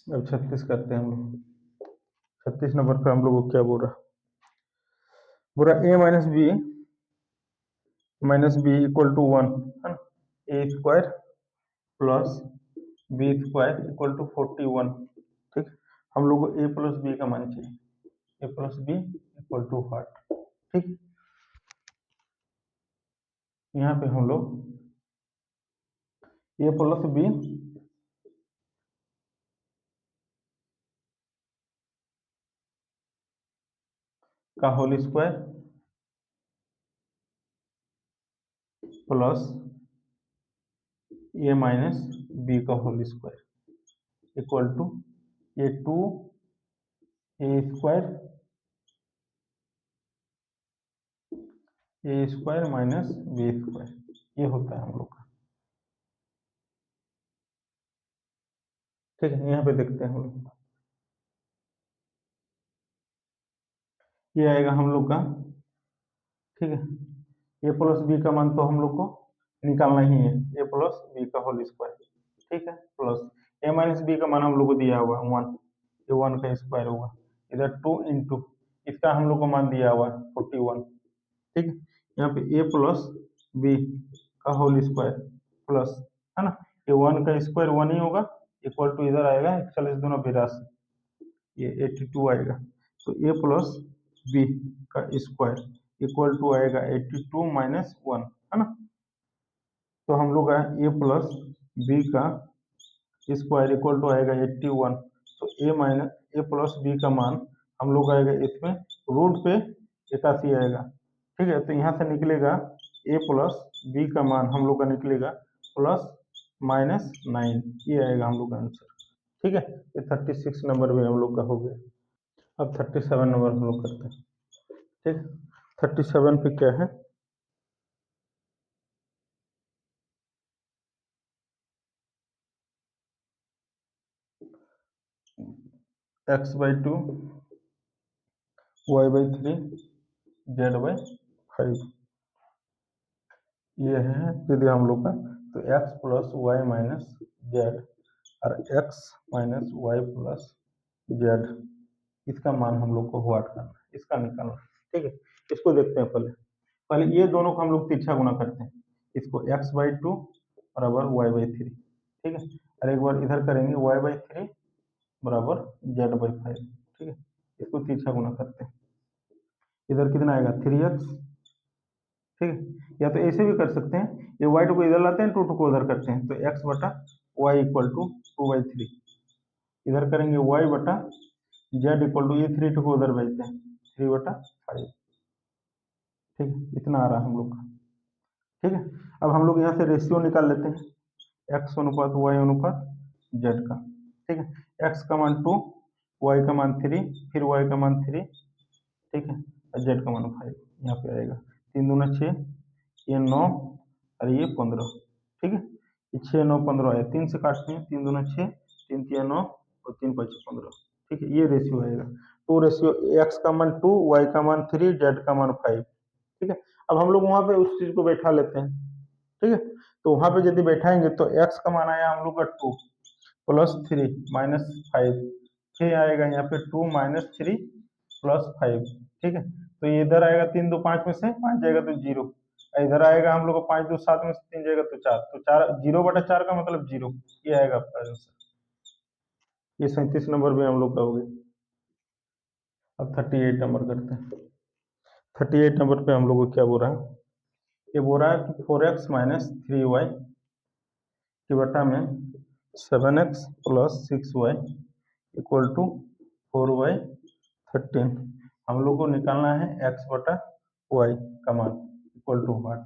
अब 36 करते हैं हम लोग। 36 नंबर पे हम लोग को क्या बोल रहा a-b इक्वल टू 1 है ना, a square plus b square equal to 41। ठीक, हम लोग को a प्लस बी का मान चाहिए, a plus B equal to what. ठीक, यहाँ पे हम लोग a प्लस बी का whole square plus A minus B का whole square equal to A two A square minus B square, ये होता है हम लोग का। ठीक है, यहाँ पे देखते हैं हम लोग, ये आएगा हम लोग का। ठीक है, ए प्लस बी का मान तो हम लोग को निकालना ही है, ए प्लस बी का होल स्क्वायर। ठीक है, प्लस ए माइनस बी का मान हम लोग को दिया हुआ है 1, ये 1 का स्क्वायर होगा, इधर 2 इंटू इसका हम लोग को मान दिया हुआ है 41। ठीक है, यहाँ पे ए प्लस बी का होल स्क्वायर प्लस, है ना, ये 1 का स्क्वायर 1 ही होगा, इक्वल टू इधर आएगा 41 दूना 82, ये 82 आएगा। तो ए प्लस बी का स्क्वायर इक्वल टू आएगा 82 माइनस 1, है ना। तो हम लोग का ए प्लस बी का स्क्वायर इक्वल टू आएगा 81। तो ए प्लस बी का मान हम लोग आएगा इसमें रूट पे 81 आएगा। ठीक है, तो यहाँ से निकलेगा ए प्लस बी का मान हम लोग का निकलेगा प्लस माइनस 9, ये आएगा हम लोग का आंसर। ठीक है, ये 36 नंबर भी हम लोग का हो गया। अब 37 नंबर हम लोग करते हैं। ठीक, 37 पे क्या है, x/2 y/3 z/5, ये है सीधे हम लोग का। तो x plus Y minus Z और x minus Y plus Z, इसका मान हम लोग को व्हाट करना है, इसका निकालना है। ठीक है, इसको देखते हैं पहले। पहले ये दोनों को हम लोग तिरछा गुना करते हैं, इसको x/2 बराबर y/3। ठीक है, और एक बार इधर करेंगे y/3 बराबर z/5। ठीक है, इसको तिरछा गुना करते हैं, इधर कितना आएगा 3x। ठीक है, या तो ऐसे भी कर सकते हैं, ये y को इधर लाते हैं, 2 को उधर करते हैं, तो x बटा वाई इक्वल टू 2/3। इधर करेंगे y बटा z इक्वल टू, ये 3 को उधर भेजते हैं, 3/5। ठीक है, इतना आ रहा है हम लोग का। ठीक है, अब हम लोग यहाँ से रेशियो निकाल लेते हैं, x अनुपात y अनुपात z का। ठीक है, x का मान 2, y का मान 3, फिर y का मान 3। ठीक है, और z का मान 5, यहाँ पे आएगा 3 दूना 6, ये 9 और ये 15। ठीक है, ये 6 9 15 आया, 3 से काटते हैं, 3 दूना 6, 3 3 9 और 3 5 15। ठीक है, ये रेशियो आएगा। तो रेशियो x का मान 2, y का मान 3, z का मान 5। ठीक है, अब हम लोग वहां पे उस चीज को बैठा लेते हैं। ठीक है, तो वहां पे यदि बैठाएंगे तो x का मान आया हम लोग का 2 प्लस 3 माइनस 5, फिर आएगा यहाँ पे 2 माइनस 3 प्लस 5। ठीक है, तो ये इधर आएगा 3 2 5 में से 5 जाएगा तो 0, इधर आएगा हम लोग को 5 2 7 में से 3 जाएगा तो 4, तो 4 0/4 का मतलब 0, ये आएगा आपका आंसर। ये 37 नंबर भी हम लोग का हो गया। अब 38 नंबर करते हैं। 38 नंबर पे हम लोग को क्या बोल रहा है, ये बोल रहा है कि 4x माइनस 3y की बटा में 7x plus 6y equal to 4y 13। हम लोग को निकालना है x बटा y का मान इक्वल टू वाट।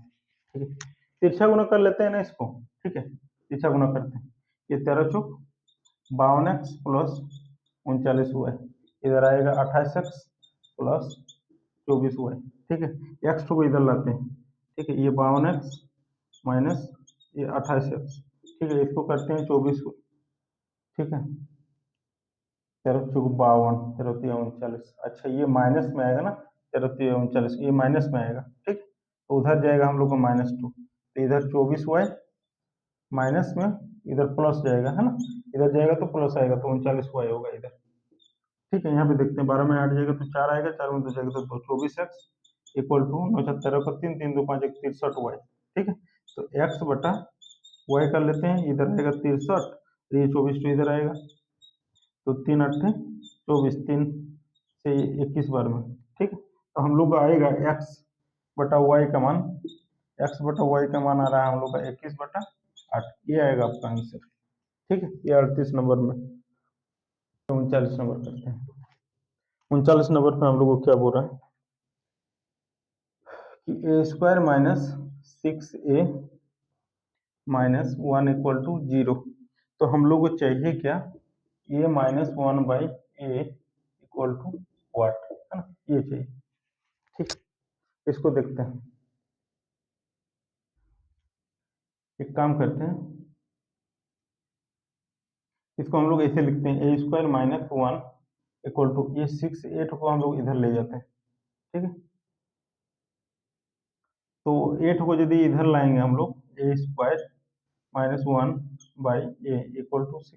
ठीक है, तिरछा गुना कर लेते हैं ना इसको। ठीक है, तिरछा गुना करते हैं, ये 13 चौक 52x प्लस 39y, इधर आएगा 28x प्लस 24y। ठीक है, x को इधर लाते हैं। ठीक है, ये 52x माइनस ये 28x। ठीक है, इसको करते हैं 24। ठीक है, 13 चौक 52, 13 तिया 39। अच्छा, ये माइनस में आएगा ना, 13 तिया 39, ये माइनस में आएगा। ठीक, तो उधर जाएगा हम लोग को -2, तो इधर 24y माइनस में इधर प्लस जाएगा है ना, इधर जाएगा तो प्लस आएगा, तो 39y होगा इधर। ठीक है, यहाँ पे देखते हैं 12 में 8 जाएगा तो 4 आएगा, 4 में 2 जाएगा तो 2, 24x इक्वल टू 79 को 3, 3 2 5 1 63y। ठीक है, तो x बटा y कर लेते हैं, इधर आएगा 63, ये 24 तो इधर आएगा, तो 3 8 24, 3 से 21 बार में। ठीक है, तो हम लोग का आएगा x बटा y का मान, x बटा y का मान आ रहा है हम लोग का 21 बटा 8, ये आएगा आपका आंसर। ठीक है, ये 38 नंबर में। 39 नंबर करते हैं। 39 नंबर पे हम लोग को क्या बोल रहा है कि a square minus 6a minus 1 equal to 0। तो हम लोग को चाहिए क्या, a minus 1 by a equal to what, है ना, ये चाहिए। ठीक, इसको देखते हैं, एक काम करते हैं, इसको हम लोग ऐसे लिखते हैं, ए स्क्वायर माइनस 1 इक्वल टू, ये 6 8 को हम लोग इधर ले जाते हैं। ठीक है, तो 8 को यदि इधर लाएंगे हम लोग, a square minus 1 by a equal to 6।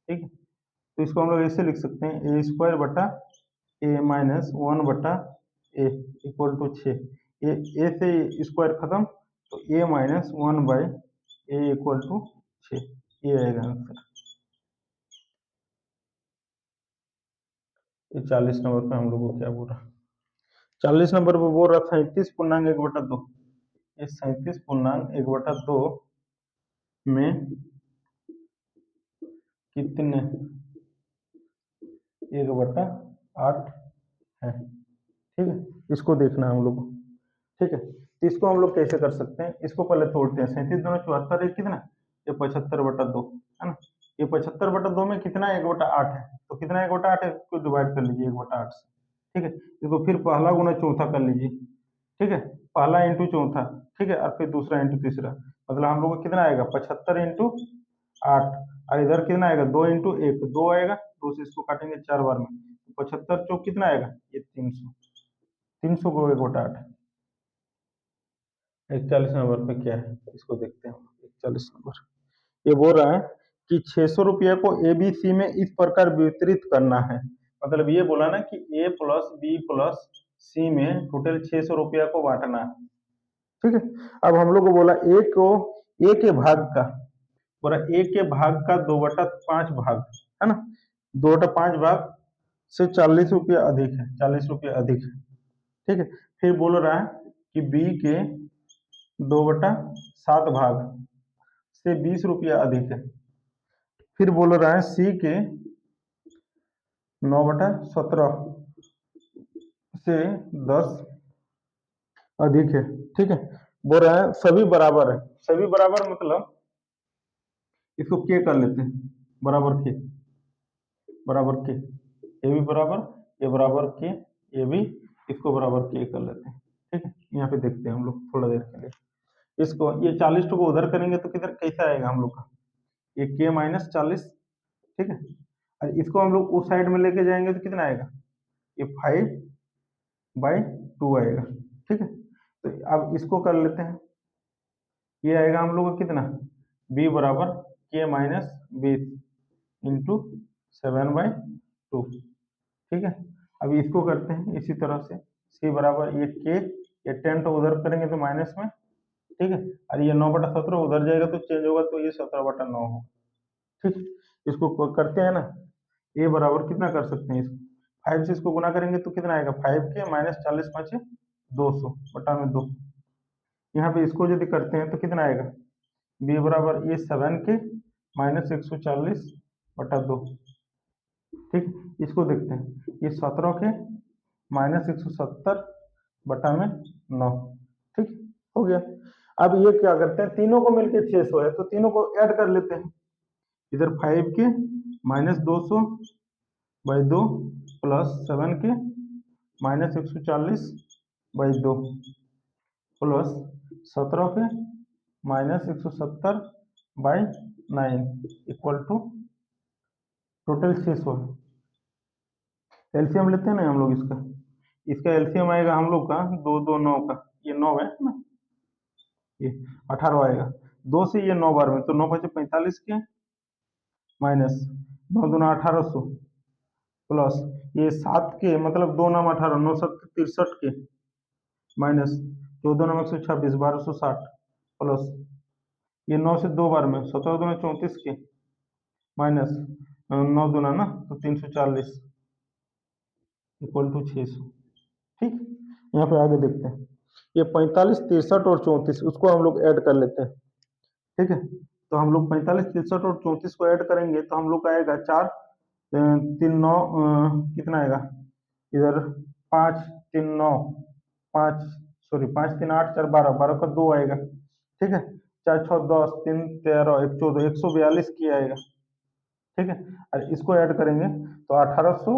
ठीक है, तो इसको हम लोग ऐसे लिख सकते हैं, ए स्क्वायर बटा ए माइनस 1 बटा ए इक्वल टू 6। ए से स्क्वायर खत्म, तो a minus 1 by a equal to 6, ये आएगा आंसर। ये 40 नंबर पे हम लोग को क्या बोल रहा है, 40 नंबर पे बोल रहा 37.1/2। ये 37.1/2 में कितने 1/8 है। ठीक है, इसको देखना है हम लोग को। ठीक है, तो इसको हम लोग कैसे कर सकते हैं, इसको पहले तोड़ते हैं, 37 दूनी 74, ये कितना, ये 75/2 है ना, ये 75/2 में कितना 1/8 है, तो कितना 1/8 है, इसको डिवाइड कर लीजिए 1/8 से। ठीक है, इसको फिर पहला गुना चौथा कर लीजिए। ठीक है, पहला इंटू चौथा, ठीक है, और फिर दूसरा इंटू तीसरा, मतलब हम लोग को कितना आएगा 75 इंटू 8, और इधर कितना आएगा 2 इंटू 1, 2 आएगा, 2 से इसको काटेंगे 4 बार में, 75 चौक कितना आएगा, ये 300, 300 को 1/8। 41 नंबर पे क्या है, इसको देखते हैं। 41 नंबर ये बोल रहा है कि 600 रुपया को एबीसी में इस प्रकार वितरित करना है, मतलब ये बोला ना कि ए प्लस बी प्लस सी में टोटल 600 रुपया को बांटना है। ठीक है, अब हम लोग को बोला ए को, ए के भाग का, बोला ए के भाग का 2/5 भाग, है ना, 2/5 भाग से 40 रुपया अधिक है, 40 रुपया अधिक है। ठीक है, फिर बोल रहा है कि बी के 2/7 भाग से 20 रुपया अधिक है। फिर बोल रहा है सी के 9/17 से 10 अधिक है। ठीक है, बोल रहा है सभी बराबर है, सभी बराबर मतलब इसको के कर लेते हैं, बराबर के, बराबर के, ए भी बराबर, ए बराबर के, ए भी, इसको बराबर के कर लेते हैं। ठीक है, यहाँ पे देखते हैं हम लोग थोड़ा देर के लिए, इसको ये 40 को उधर करेंगे तो किधर कैसा आएगा हम लोग का, ये के माइनस 40। ठीक है, और इसको हम लोग उस साइड में लेके जाएंगे तो कितना आएगा, ये 5/2 आएगा। ठीक है, तो अब इसको कर लेते हैं, ये आएगा हम लोग का कितना, b बराबर के माइनस 20 इंटू 7/2। ठीक है, अब इसको करते हैं इसी तरह से, c बराबर ये के, ये 10 तो उधर करेंगे तो माइनस में। ठीक है, और ये 9/17 उधर जाएगा तो चेंज होगा, तो ये 17/9 होगा। ठीक, इसको करते हैं ना, ए बराबर कितना कर सकते हैं, इसको 5 से इसको गुना करेंगे तो कितना आएगा, 5 के माइनस 40 5 200 बटा में 2। यहाँ पे इसको यदि करते हैं तो कितना आएगा, बी बराबर ये 7 के माइनस 140/2। ठीक, इसको देखते हैं, ये 17 के माइनस 170/9। ठीक, हो गया। अब ये क्या करते हैं, तीनों को मिलके 600 है, तो तीनों को ऐड कर लेते हैं, इधर 5 के माइनस 200/2 प्लस 7 के माइनस 140/2 प्लस 17 के minus 170/9 equal to total 600। LCM लेते हैं ना हम लोग इसका, इसका एलसीएम आएगा हम लोग का 2 2 9 का, ये 9 है ना, ये 18 आएगा, 2 से ये 9 बार में, तो 9 बचे 45 के माइनस 9 दूना 1800 प्लस ये 7 के मतलब 2 नाम 18 9 7 63 के माइनस 14 नाम 126 1260 प्लस ये 9 से 2 बार में 17 दूना 34 के माइनस 9 दूना ना तो 340 इक्वल टू 600। ठीक, यहाँ पे आगे देखते हैं। ये 45 63 और 34 उसको हम लोग ऐड कर लेते हैं। ठीक है, तो हम लोग 45 63 और 34 को ऐड करेंगे तो हम लोग का आएगा 4 3 9 कितना आएगा इधर 5 3 9 5 सॉरी 5 3 8 4 12 12 का 2 आएगा। ठीक है, 4 6 10 3 13 1 14 142 की आएगा। ठीक है, और इसको ऐड करेंगे तो 1800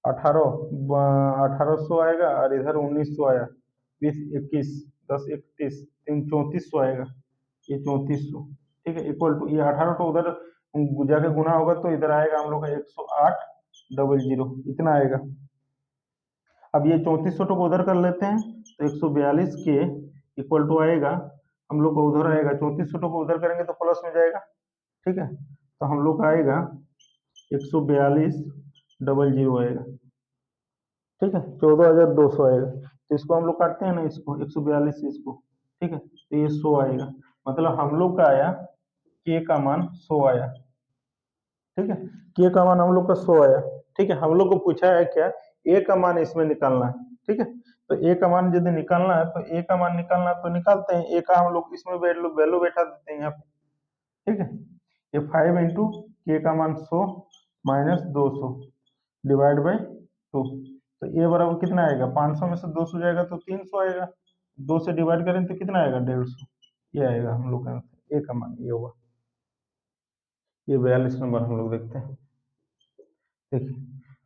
1800 आएगा और इधर 1900 आया 20 21 10 31 3 3400 आएगा, ये 3400। ठीक है, इक्वल टू ये 18 तो उधर जाके गुना होगा तो इधर आएगा हम लोग का 108 00 इतना आएगा। अब ये 3400 को उधर कर लेते हैं तो 142 के इक्वल टू आएगा हम लोग को उधर आएगा 3400 को उधर करेंगे तो प्लस में जाएगा। ठीक है, तो हम लोग का आएगा 142 00 आएगा। ठीक है, 14200 आएगा। तो इसको हम लोग काटते हैं ना, इसको 142 से इसको। ठीक है, तो ये 100 आएगा, मतलब हम लोग का आया के का मान 100 आया। ठीक है, के का मान हम लोग का 100 आया। ठीक है, हम लोग को पूछा है क्या ए का मान इसमें निकालना है। ठीक है, तो ए का मान यदि निकालना है तो ए का मान निकालना है तो निकालते हैं। ए का हम लोग इसमें वैल्यू बैठा देते हैं यहाँ पे। ठीक है, ये 5 इंटू के का मान 100 माइनस 200 डिवाइड बाई 2, तो ये बराबर कितना आएगा 500 में से 200 जाएगा तो 300 आएगा, 2 से डिवाइड करें तो कितना आएगा 150, ये आएगा हम लोग का आंसर। ए का मान ये होगा। ये 42 नंबर हम लोग देखते हैं। देखिए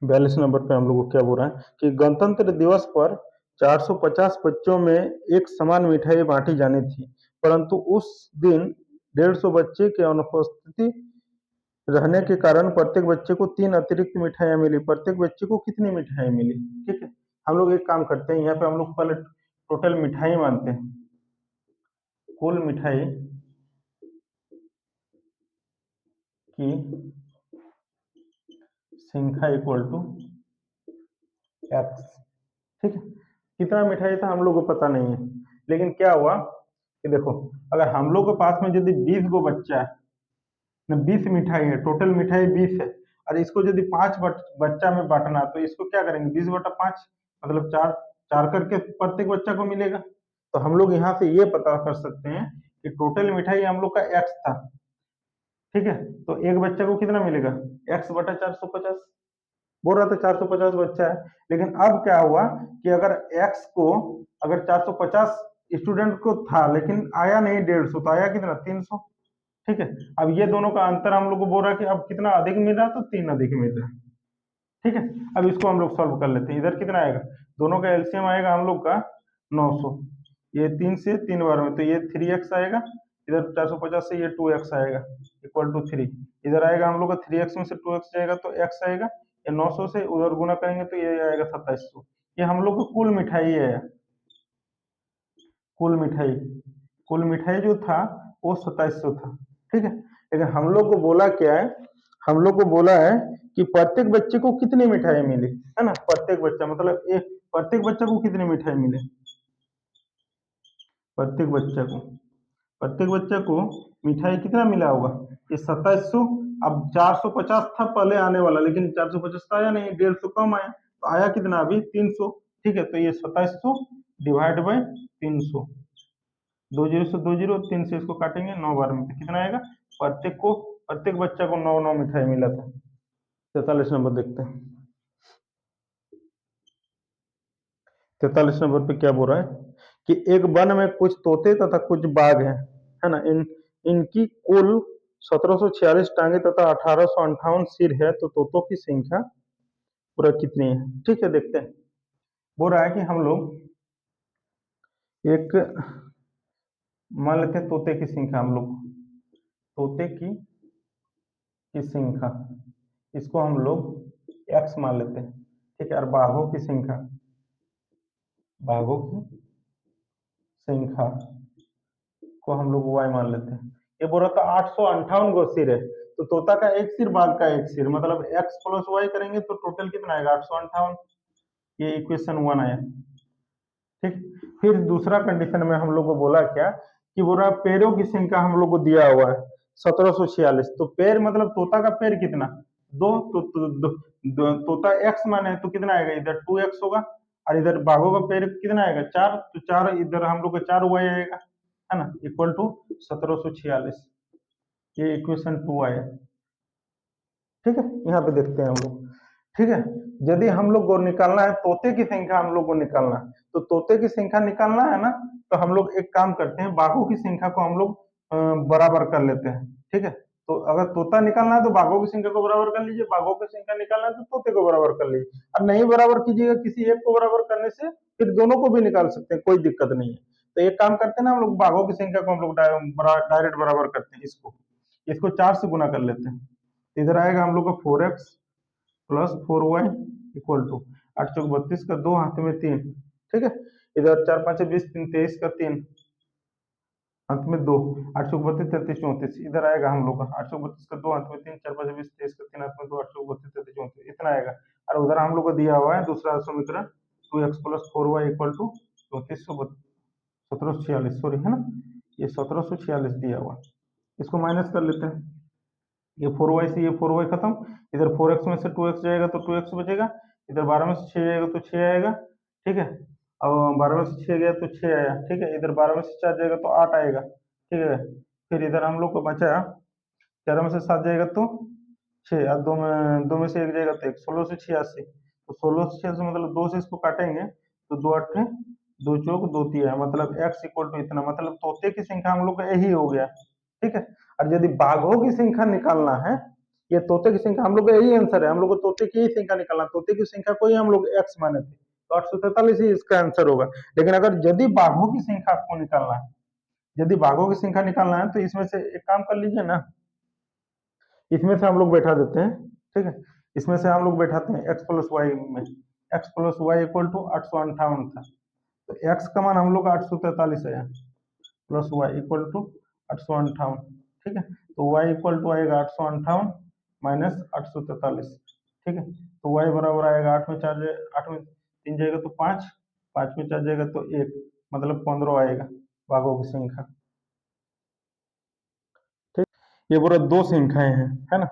42 नंबर पे हम लोग को क्या बोल रहा है कि गणतंत्र दिवस पर 450 बच्चों में एक समान मिठाई बांटी जानी थी, परंतु उस दिन 150 बच्चे के अनुपस्थिति रहने के कारण प्रत्येक बच्चे को 3 अतिरिक्त मिठाइयाँ मिली। प्रत्येक बच्चे को कितनी मिठाई मिली? ठीक है, हम लोग एक काम करते हैं, यहाँ पे हम लोग पहले टोटल मिठाई मानते हैं। कुल मिठाई की संख्या इक्वल टू एक्स। ठीक है, कितना मिठाई था हम लोग को पता नहीं है, लेकिन क्या हुआ कि देखो अगर हम लोग के पास में यदि 20 गो बच्चा है ना, 20 मिठाई है, टोटल मिठाई 20 है, और इसको यदि 5 बच्चा में बांटना तो इसको क्या करेंगे 20/5 मतलब 4 4 करके प्रत्येक बच्चा को मिलेगा। तो हम लोग यहाँ से ये पता कर सकते हैं कि टोटल मिठाई हम लोग का एक्स था। ठीक है, तो एक बच्चा को कितना मिलेगा x/450, बोल रहा था 450 बच्चा है, लेकिन अब क्या हुआ कि अगर x को अगर 450 स्टूडेंट को था लेकिन आया नहीं 150 तो आया कितना 300। ठीक है, अब ये दोनों का अंतर हम लोग को बोल रहा है कि अब कितना अधिक मिल रहा है तो 3 अधिक मिल रहा है। ठीक है, अब इसको हम लोग सॉल्व कर लेते हैं। इधर कितना आएगा, दोनों का एलसीएम आएगा हम लोग का 900, ये 3 से 3 बार में तो ये 3x आएगा, इधर 450 से ये 2x आएगा इक्वल टू 3, इधर आएगा हम लोग का 3x में से 2x जाएगा तो x आएगा, ये 900 से उधर गुना करेंगे तो ये आएगा 2700। ये हम लोग को कुल मिठाई है, कुल मिठाई, कुल मिठाई जो था वो 2700 था। ठीक है, लेकिन हम लोग को बोला क्या है, हम लोग को बोला है कि प्रत्येक बच्चे को कितनी मिठाई मिली है ना, प्रत्येक बच्चा मतलब प्रत्येक बच्चे को कितनी मिठाई मिले, प्रत्येक बच्चे को प्रत्येक बच्चे को मिठाई कितना मिला होगा ये 2700। अब 450 था पहले आने वाला लेकिन 450 तो आया नहीं, 150 कम आया तो आया कितना अभी 300। ठीक है, तो ये 2700 डिवाइड बाई 300, 20 से 20 3 से इसको काटेंगे 9 बार में तो कितना आएगा, प्रत्येक बच्चा को 9 9 मिठाई मिला था। 43 नंबर देखते हैं। 43 नंबर पे क्या बोल रहा है कि एक वन में कुछ तोते तथा कुछ बाघ हैं, है ना, इनकी कुल 1746 टांगे तथा 1858 सिर है, तो तोतों की संख्या पूरा कितनी है? ठीक है, देखते हैं। बोल रहा है कि हम लोग एक मान लेते हैं तोते की संख्या, हम लोग तोते की संख्या इसको हम लोग एक्स मान लेते हैं। ठीक है, और बाघों की संख्या, बाघों की संख्या को हम लोग y मान लेते हैं। ये बोल रहा था 858 गो सिर है, तो तोता का एक सिर बाघ का एक सिर, मतलब x प्लस वाई करेंगे तो टोटल कितना आएगा 858। ये इक्वेशन 1 आया। ठीक, फिर दूसरा कंडीशन में हम लोग को बोला क्या कि बोला पैरों की संख्या हम लोग को दिया हुआ है 1746। तो पैर मतलब तोता का पैर कितना, दो, तोता x माने तो कितना आएगा, इधर 2x होगा, और इधर बाघों का पैर कितना आएगा 4, तो 4 इधर हम लोग का 4 y आएगा, है ना, इक्वल टू 1746। ये इक्वेशन 2 आया। ठीक है, यहाँ पे देखते हैं हम लोग। ठीक है, यदि हम लोग को निकालना है तोते की संख्या, हम लोग को निकालना है, तो तोते की संख्या निकालना है ना, तो हम लोग एक काम करते हैं, बाघों की संख्या को हम लोग बराबर कर लेते हैं। ठीक है, तो अगर तोता निकालना है तो बाघों की संख्या को बराबर कर लीजिए, बाघों की संख्या निकालना है तो तोते को बराबर कर लीजिए। अब नहीं बराबर कीजिएगा, किसी एक को बराबर करने से फिर दोनों को भी निकाल सकते हैं, कोई दिक्कत नहीं है। तो एक काम करते हैं ना, हम लोग बाघों की संख्या को हम लोग डायरेक्ट बराबर करते हैं, इसको 4 से गुना कर लेते हैं। इधर आएगा हम लोग का 4x plus 4y equal to 8 चौक 32 का 2 हाथ में 3। ठीक है, इधर 4 5 20 3 23 का 3 हाथ में 2, 8 चौक 32 33 34। इधर आएगा हम लोग का 8 चौक 32 का 2 हाथ में 3, 4 5 20 23 का 3 हाथ में 2, 8 चौक 32 33 34, इतना आएगा। और उधर हम लोग को दिया हुआ है दूसरा समीकरण 2x plus 4y equal to 1746, sorry, है ना, ये 1746 दिया हुआ। इसको माइनस कर लेते हैं, ये 4y से ये 4y खत्म, इधर 4x में से 2x जाएगा तो 2x बचेगा, इधर 12 में से 6 जाएगा तो 6 आएगा। ठीक है, अब 12 में से 6 गया तो 6 आया। ठीक है, इधर 12 में से 4 जाएगा तो 8 आएगा। ठीक है, फिर इधर हम लोग को बचा 4 में से 7 जाएगा तो 6, और 2 में से 1 जाएगा तो 1, 16 से 86। तो 16 से 86 मतलब 2 से इसको काटेंगे तो 2 8 2 चौक 2 3 मतलब x इक्वल टू इतना, मतलब तोते की संख्या हम लोग का यही हो गया। ठीक है, और यदि बाघों की संख्या निकालना है, ये तोते की संख्या हम लोग का यही आंसर है, हम लोग को तोते की ही संख्या निकालना, तोते की संख्या को ही हम लोग x माने थे, तो 843 ही इसका आंसर होगा। लेकिन अगर यदि बाघों की संख्या आपको निकालना है, यदि बाघों की संख्या निकालना है तो इसमें से एक काम कर लीजिए ना, इसमें से हम लोग बैठा देते हैं। ठीक है, इसमें से हम लोग बैठाते हैं x प्लस वाई में, x plus Y equal to 858 था, तो x का मान हम लोग का 843 आया, प्लस वाई इक्वल टू 858। ठीक है, तो y इक्वल टू आएगा 858 माइनस 843। ठीक है, तो y बराबर आएगा 8 में 4 8 में 3 जाएगा तो 5, 5 में 4 जाएगा तो 1, मतलब 15 आएगा बाघों की संख्या। ठीक, ये पूरा दो संख्याएं हैं, है ना।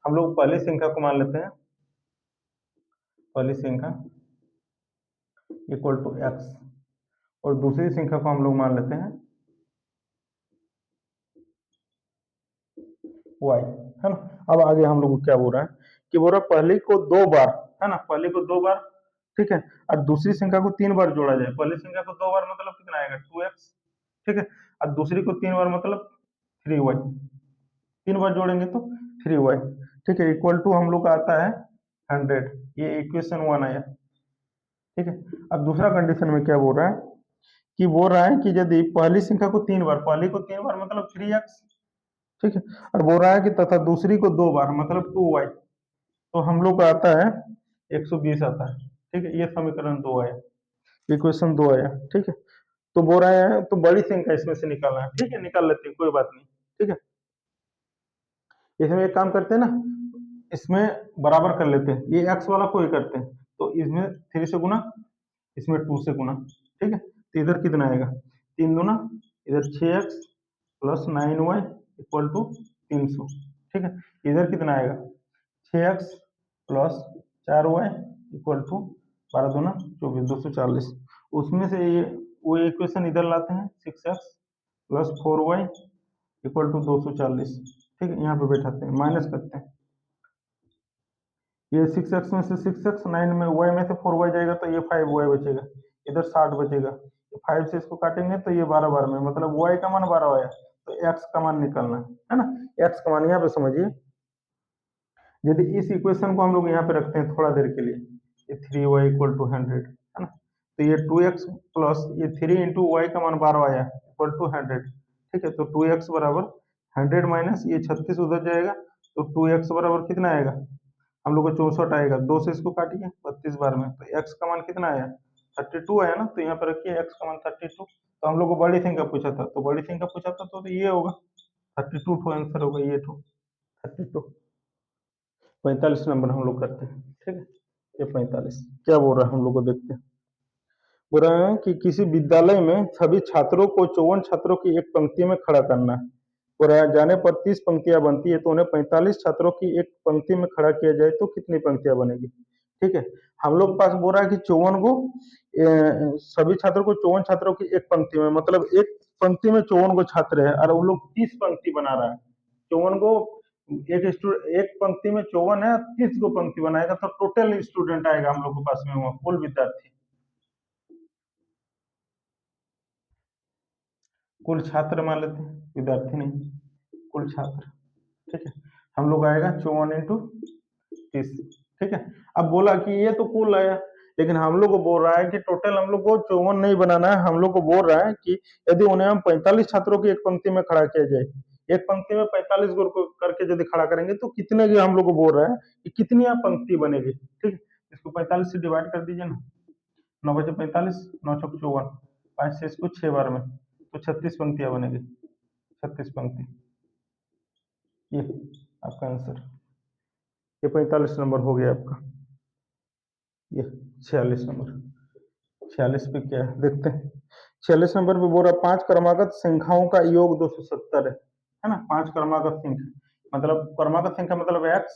हम लोग पहली संख्या को मान लेते हैं, पहली संख्या इक्वल टू x, और दूसरी संख्या को हम लोग मान लेते हैं y, है ना। अब आगे हम लोग को क्या बोल रहा है कि बोल रहा है पहली को 2 बार, है ना, पहली को 2 बार, ठीक है, और दूसरी संख्या को 3 बार जोड़ा जाए। पहली संख्या को 2 बार मतलब कितना आएगा 2x, ठीक है, और दूसरी को 3 बार मतलब 3y, 3 बार जोड़ेंगे तो 3y। ठीक है, इक्वल टू हम लोग का आता है 100। ये इक्वेशन 1 आया। ठीक है, अब दूसरा कंडीशन में क्या बोल रहा है कि बोल रहा है कि यदि पहली संख्या को 3 बार, पहली को 3 बार मतलब 3x, ठीक है, और बोल रहा है कि तथा दूसरी को 2 बार मतलब 2y, तो हम लोग का आता है 120 आता है। ठीक है, ये समीकरण 2 आया, इक्वेशन 2 आया। ठीक है, तो बोल रहे हैं तो बड़ी संख्या इसमें से निकालना है। ठीक है, निकाल लेते हैं, कोई बात नहीं। ठीक है, इसमें एक काम करते हैं ना, इसमें बराबर कर लेते हैं, ये x वाला को ही करते हैं, तो इसमें 3 से गुना, इसमें 2 से गुना। ठीक है, तो इधर कितना आएगा 3 दूना, इधर 6x plus 9y equal to 300। ठीक है, इधर कितना आएगा 6x plus 4y equal to 12 दूना 24 240। उसमें से ये वो इक्वेशन इधर लाते हैं 6x plus 4y equal to 240। ठीक है, यहाँ पे बैठाते हैं, माइनस करते हैं, ये 6x में से 6x, 9 में y में से 4y जाएगा तो ये 5y बचेगा, इधर 60 बचेगा, 5 से इसको काटेंगे तो ये 12 बार में मतलब y का मान 12 आया, तो x का मान निकालना है ना। x का मान यहाँ पे समझिए, यदि इस इक्वेशन को हम लोग यहाँ पे रखते हैं थोड़ा देर के लिए, ये 3y इक्वल टू 100, है ना, तो ये 2x प्लस ये 3 इंटू वाई का मान 12 आया इक्वल टू 100। ठीक है, तो 2x बराबर 100 माइनस ये 36 उधर जाएगा, तो 2x बराबर कितना आएगा हम लोग को 64 आएगा, 2 से इसको काटिए 32 बार में, तो x का मान कितना आया 32 आया ना, तो यहाँ पर रखिए x का मान 32। तो हम लोग को बड़ी संख्या पूछा था, तो बड़ी संख्या पूछा था तो ये होगा 32 ठो आंसर होगा, ये ठो 32। 45 नंबर हम लोग करते हैं, ठीक है। ये 45 क्या बोल रहा है हम लोग को देखते हैं। बोल रहे हैं कि किसी विद्यालय में सभी छात्रों को 54 छात्रों की एक पंक्ति में खड़ा करना है। बोल रहा है जाने पर 30 पंक्तियां बनती है, तो उन्हें 45 छात्रों की एक पंक्ति में खड़ा किया जाए तो कितनी पंक्तियां बनेगी। ठीक है, हम लोग के पास बोल रहा है कि 54 को सभी छात्रों को 54 छात्रों की एक पंक्ति में, मतलब एक पंक्ति में 54 को छात्र है और वो लोग 30 पंक्ति बना रहा है। 54 को एक पंक्ति में 54 है, 30 को पंक्ति बनाएगा तो टोटल स्टूडेंट आएगा हम लोग के पास में, हुआ कुल विद्यार्थी, कुल छात्र मान लेते हैं, विद्यार्थी नहीं, कुल छात्र। ठीक है, हम लोग आएगा 54 इंटू 30। ठीक है, अब बोला कि ये तो कुल आया, लेकिन हम लोग को बोल रहा है कि टोटल हम लोग को 54 नहीं बनाना है, हम लोग को बोल रहा है कि यदि उन्हें हम 45 छात्रों की एक पंक्ति में खड़ा किया जाए, एक पंक्ति में 45 को करके यदि खड़ा करेंगे तो कितने की हम लोग को बोल रहा है कि कितनी पंक्ति बनेगी। ठीक है, इसको 45 से डिवाइड कर दीजिए ना, 9 बचे 45, 9 चौक 54, 5 से इसको 6 बार में, तो 36 पंक्तियां बनेगी, 36 पंक्ति। ये आपका आंसर, ये 45 नंबर हो गया आपका। ये 46 नंबर, 46 पे क्या है देखते हैं। 46 नंबर पे बोल रहा 5 क्रमागत संख्याओं का योग 270 है ना। 5 क्रमागत संख्या मतलब, क्रमागत संख्या मतलब x,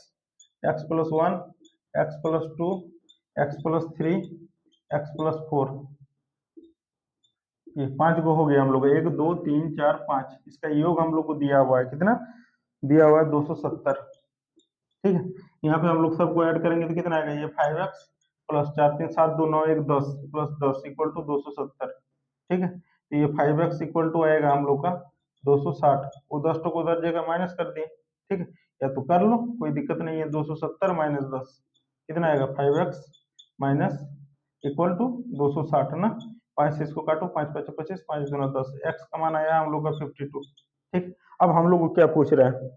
x plus 1, x plus 2, x plus 3, x plus 4, ये 5 को हो गया हम लोग, 1 2 3 4 5, इसका योग हम लोग को दिया हुआ है, कितना दिया हुआ है 270। ठीक है, यहाँ पे हम लोग सबको ऐड करेंगे तो कितना आएगा, ये 5x plus 4 3 7 2 9 1 10 plus 10 equal to 270। ठीक है, तो ये 5x इक्वल टू आएगा हम लोग का 260, वो 10 को उधर जगह माइनस कर दिए। ठीक है, या तो कर लो, कोई दिक्कत नहीं है, 270 माइनस 10 कितना आएगा, 5x माइनस इक्वल टू 260 ना। 5 से इसको काटो, 5 5 25, 5 दूना 10, x का मान आया हम लोग का 52। ठीक, अब हम लोग को क्या पूछ रहा है,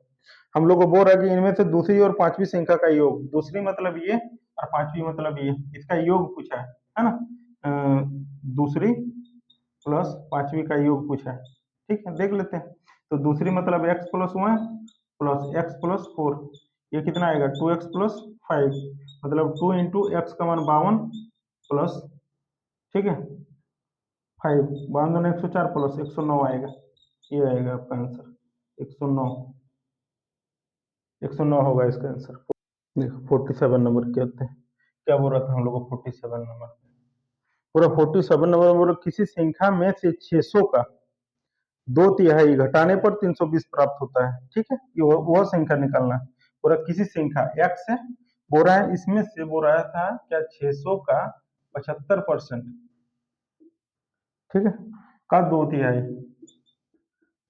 हम लोग को बोल रहा है कि इनमें से दूसरी और पांचवी संख्या का योग, दूसरी मतलब ये और पांचवी मतलब ये, इसका योग पूछा है ना। दूसरी प्लस पांचवी का योग पूछा है। ठीक है, देख लेते हैं। तो दूसरी मतलब x plus 1 plus x plus 4, ये कितना आएगा 2x प्लस 5, मतलब 2 इंटू एक्स का मान 52 प्लस, ठीक है 5, 52 104 प्लस 109 आएगा, ये आएगा आपका आंसर 109, 109 होगा इसका आंसर। देखो 47 नंबर क्या होते हैं, क्या बोल रहा था हम लोग को 47 नंबर, पूरा 47 नंबर बोलो किसी संख्या में से 600 का 2/3 घटाने पर 320 प्राप्त होता है। ठीक है, ये वह संख्या निकालना है। पूरा किसी संख्या x है, बोल रहा है इसमें से, बोल रहा था क्या 600 का 75%, ठीक है, का 2/3,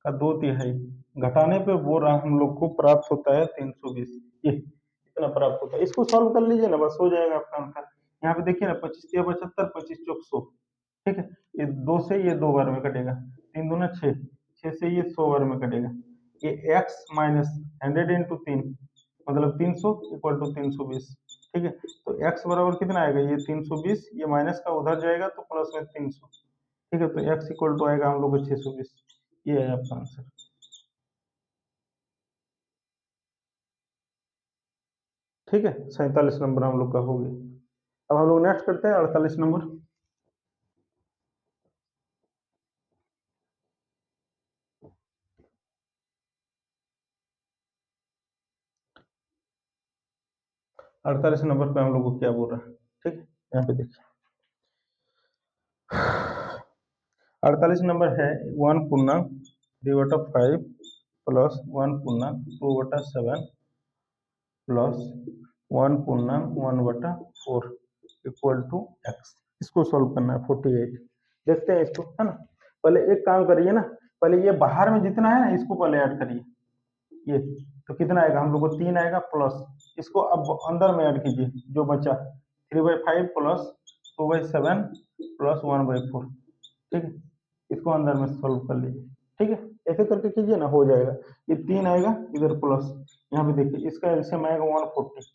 का 2/3 घटाने पे बोल रहा हम लोग को प्राप्त होता है 320। ये इतना प्राप्त होता है, इसको सॉल्व कर लीजिए ना, बस हो जाएगा आपका आंसर। यहाँ पे देखिए ना, 25 75, 25 चौक 100। ठीक है, ये 2 से ये 2 बार में कटेगा, 3 दूना 6, 6 से ये 100 बार में कटेगा। ये x माइनस 100 इंटू 3 मतलब 300 इक्वल टू 320। ठीक है, तो x बराबर कितना आएगा, ये 320, ये माइनस का उधर जाएगा तो प्लस में 300। ठीक है, तो x इक्वल टू आएगा हम लोग को 620, ये है आपका आंसर। ठीक है, 47 नंबर हम लोग का हो गया। अब हम लोग नेक्स्ट करते हैं 48 नंबर। 48 नंबर पे हम लोग को क्या बोल रहा है, ठीक है, यहाँ पे देखिए 48 नंबर है 1 पूर्णांक 3/5 प्लस 1 पूर्णांक 2/7 प्लस 1 पूर्णांक 1/4 इक्वल टू x। इसको सॉल्व करना है 48। देखते हैं इसको, है ना। पहले एक काम करिए ना, पहले ये बाहर में जितना है ना इसको पहले ऐड करिए, ये तो कितना आएगा हम लोग को 3 आएगा, प्लस इसको अब अंदर में ऐड कीजिए जो बचा 3/5 प्लस 2/7 प्लस 1/4। ठीक है, इसको अंदर में सॉल्व कर लीजिए। ठीक है, ऐसे करके कीजिए ना, हो जाएगा। ये 3 आएगा इधर प्लस, यहाँ पे देखिए इसका एलसीएम आएगा 140।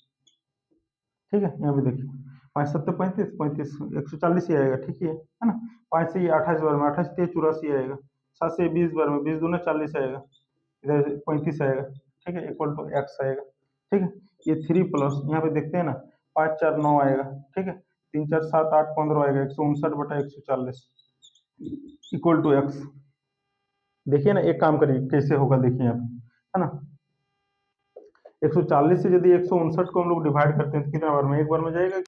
ठीक है, यहाँ पे देखिए 5 7 35 35 140 ही आएगा, ठीक है ना। 5 से ये 28 बार में 28 3 84 आएगा। 7 से 20 बार में 20 दूना 40 आएगा। इधर 35 आएगा, ठीक है, इक्वल टू एक्स आएगा, ठीक है। ये 3 प्लस यहाँ पे देखते हैं ना, 5 4 9 आएगा, ठीक है। 3 4 7 8 15 आएगा, 159/140 इक्वल टू एक्स। देखिए ना, एक काम करिए कैसे होगा, देखिए यहाँ पे, है ना। 140 से यदि 159 को हम लोग डिवाइड करते हैं तो कितना बार में, एक बार में जाएगा।